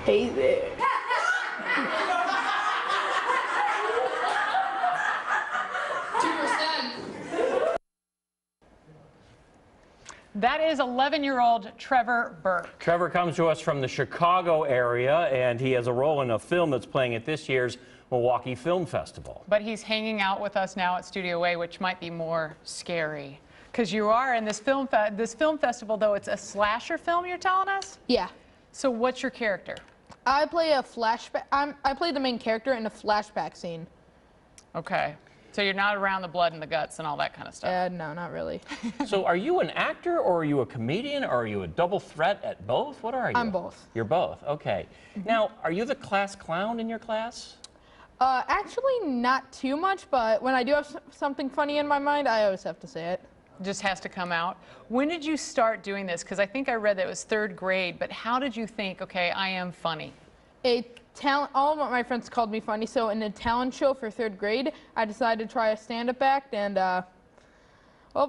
Hey there. That is 11-year-old Trevor Burke. Trevor comes to us from the Chicago area, and he has a role in a film that's playing at this year's Milwaukee Film Festival. But he's hanging out with us now at Studio A, which might be more scary. Because you are in this film festival, though it's a slasher film, you're telling us? Yeah. So what's your character? I play a flashback. I play the main character in a flashback scene. Okay. So you're not around the blood and the guts and all that kind of stuff? No, not really. So are you an actor, or are you a comedian, or are you a double threat at both? What are you? I'm both. You're both, okay. Now, are you the class clown in your class? Actually, not too much, but when I do have something funny in my mind, I always have to say it. Just has to come out. When did you start doing this? Because I think I read that it was 3rd grade, but how did you think, okay, I am funny? All of my friends called me funny, so in a talent show for 3rd grade, I decided to try a stand-up act, and, well,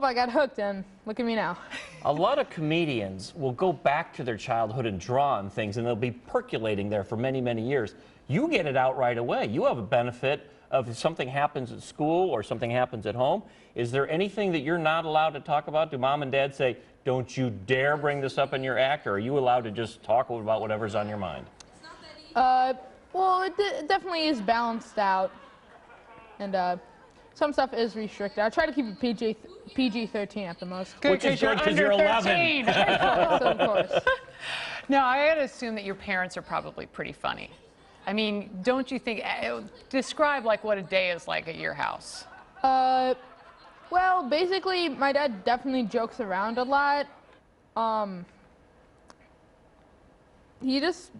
I got hooked, and look at me now. A lot of comedians will go back to their childhood and draw on things, and they'll be percolating there for many, many years. You get it out right away. You have a benefit of if something happens at school or something happens at home. Is there anything that you're not allowed to talk about? Do mom and dad say, don't you dare bring this up in your act, or are you allowed to just talk about whatever's on your mind? Well, it definitely is balanced out, and some stuff is restricted. I try to keep it PG-13 at the most. Good, because you're under 13. So, of course. Now, I gotta assume that your parents are probably pretty funny. I mean, don't you think, describe like what a day is like at your house. Well, basically, my dad definitely jokes around a lot. He just...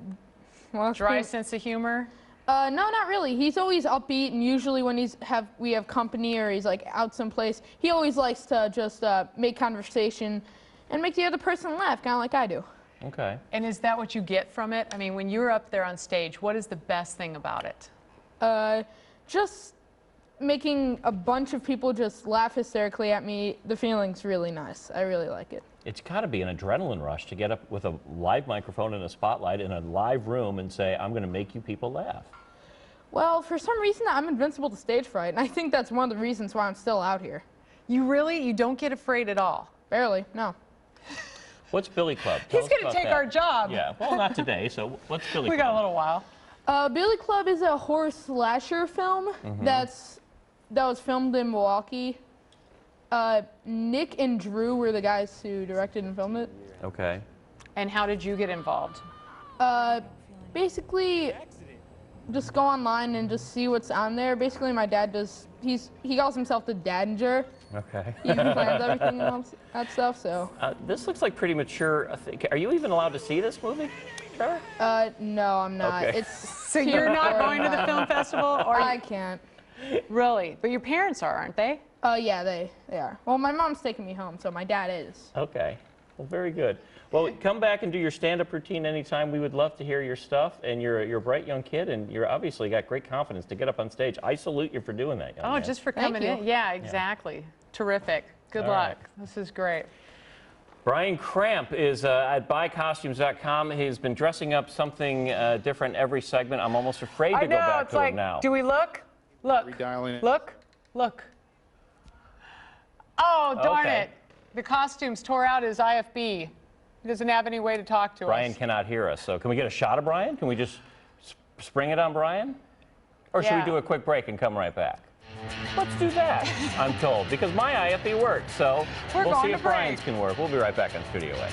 Well, dry sense of humor? No, not really. He's always upbeat, and usually when we have company or he's like out someplace, he always likes to just make conversation and make the other person laugh, kind of like I do. Okay. And is that what you get from it? I mean, when you're up there on stage, what is the best thing about it? Just making a bunch of people just laugh hysterically at me. The feeling's really nice. I really like it. It's got to be an adrenaline rush to get up with a live microphone and a spotlight in a live room and say, I'm going to make you people laugh. Well, for some reason, I'm invincible to stage fright, and I think that's one of the reasons why I'm still out here. You don't get afraid at all? Barely, no. What's Billy Club? He's going to take our job. Yeah, well, not today, so what's Billy Club? We got a little while. Billy Club is a horror slasher film that was filmed in Milwaukee. Nick and Drew were the guys who directed and filmed it. Okay. And how did you get involved? Basically, just go online and just see what's on there. Basically, my dad does, he calls himself the Dadinger. Okay. He even plans everything and all that stuff, so. This looks like pretty mature. Are you even allowed to see this movie, Trevor? No, I'm not. Okay. So you're not going to the film festival? Or I can't. Really? But your parents are, aren't they? Yeah, they are. Well, my mom's taking me home, so my dad is. Okay. Well, very good. Well, come back and do your stand-up routine anytime. We would love to hear your stuff, and you're a bright young kid, and you're obviously got great confidence to get up on stage. I salute you for doing that, young man. Just for coming in. Yeah, exactly. Yeah. Terrific. Good luck. Right. This is great. Brian Cramp is at buycostumes.com. He's been dressing up something different every segment. I'm almost afraid to go back to him now. Do we look? Look. Redialing it. Look. Look. Oh, darn it. The costumes tore out his IFB. He doesn't have any way to talk to us. Brian cannot hear us. So can we get a shot of Brian? Can we just spring it on Brian? Or should we do a quick break and come right back? Let's do that, I'm told, because my IFB works. So we'll see if Brian's can work. We'll be right back on Studio A.